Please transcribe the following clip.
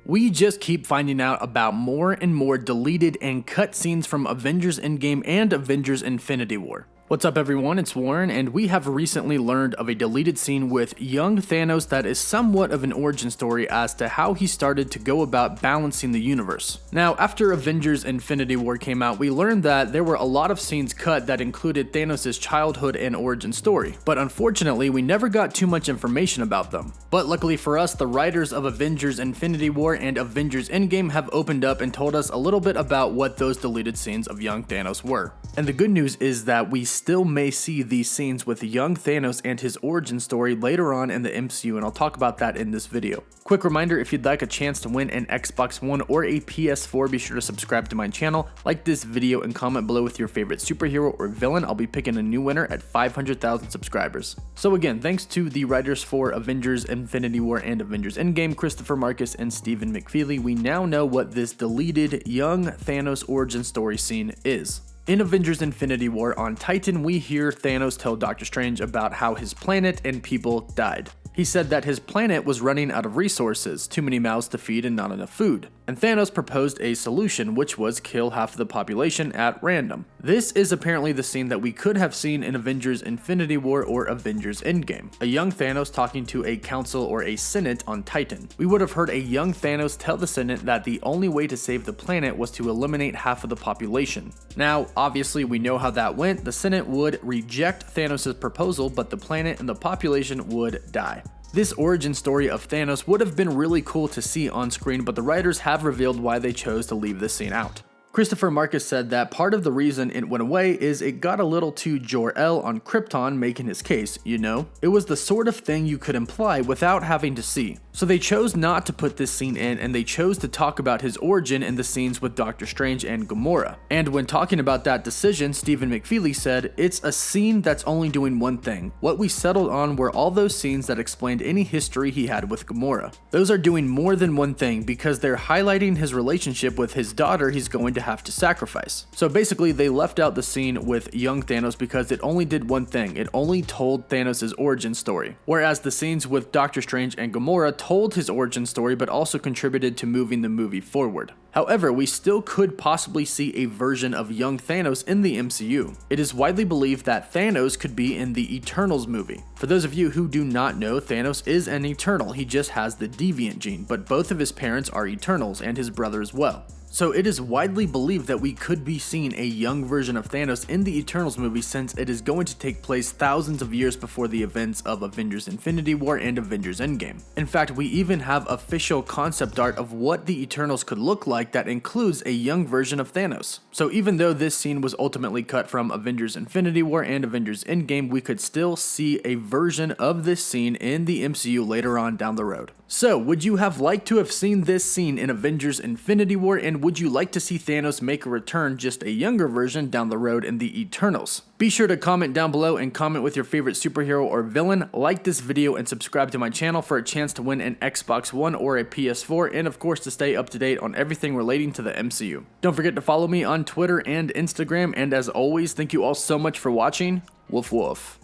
We just keep finding out about more and more deleted and cut scenes from Avengers Endgame and Avengers Infinity War. What's up everyone, it's Warren, and we have recently learned of a deleted scene with young Thanos that is somewhat of an origin story as to how he started to go about balancing the universe. Now, after Avengers Infinity War came out, we learned that there were a lot of scenes cut that included Thanos' childhood and origin story, but unfortunately we never got too much information about them. But luckily for us, the writers of Avengers Infinity War and Avengers Endgame have opened up and told us a little bit about what those deleted scenes of young Thanos were. And the good news is that we still may see these scenes with young Thanos and his origin story later on in the MCU, and I'll talk about that in this video. Quick reminder, if you'd like a chance to win an Xbox One or a PS4, be sure to subscribe to my channel, like this video, and comment below with your favorite superhero or villain. I'll be picking a new winner at 500,000 subscribers. So again, thanks to the writers for Avengers Infinity War and Avengers Endgame, Christopher Marcus and Stephen McFeely, we now know what this deleted young Thanos origin story scene is. In Avengers Infinity War on Titan, we hear Thanos tell Doctor Strange about how his planet and people died. He said that his planet was running out of resources, too many mouths to feed and not enough food. And Thanos proposed a solution, which was kill half of the population at random. This is apparently the scene that we could have seen in Avengers Infinity War or Avengers Endgame. A young Thanos talking to a council or a senate on Titan. We would have heard a young Thanos tell the senate that the only way to save the planet was to eliminate half of the population. Now, obviously we know how that went. The senate would reject Thanos' proposal, but the planet and the population would die. This origin story of Thanos would have been really cool to see on screen, but the writers have revealed why they chose to leave this scene out. Christopher Marcus said that part of the reason it went away is it got a little too Jor-El on Krypton making his case, you know? It was the sort of thing you could imply without having to see. So they chose not to put this scene in, and they chose to talk about his origin in the scenes with Doctor Strange and Gamora. And when talking about that decision, Stephen McFeely said, "It's a scene that's only doing one thing. What we settled on were all those scenes that explained any history he had with Gamora. Those are doing more than one thing because they're highlighting his relationship with his daughter he's going to have to sacrifice." So basically they left out the scene with young Thanos because it only did one thing. It only told Thanos' origin story. Whereas the scenes with Doctor Strange and Gamora told his origin story but also contributed to moving the movie forward. However, we still could possibly see a version of young Thanos in the MCU. It is widely believed that Thanos could be in the Eternals movie. For those of you who do not know, Thanos is an Eternal. He just has the deviant gene, but both of his parents are Eternals and his brother as well. So it is widely believed that we could be seeing a young version of Thanos in the Eternals movie, since it is going to take place thousands of years before the events of Avengers Infinity War and Avengers Endgame. In fact, we even have official concept art of what the Eternals could look like that includes a young version of Thanos. So even though this scene was ultimately cut from Avengers Infinity War and Avengers Endgame, we could still see a version of this scene in the MCU later on down the road. So would you have liked to have seen this scene in Avengers Infinity War, and would you like to see Thanos make a return, just a younger version down the road in the Eternals? Be sure to comment down below and comment with your favorite superhero or villain, like this video, and subscribe to my channel for a chance to win an Xbox One or a PS4, and of course to stay up to date on everything relating to the MCU. Don't forget to follow me on Twitter and Instagram, and as always, thank you all so much for watching. Woof woof.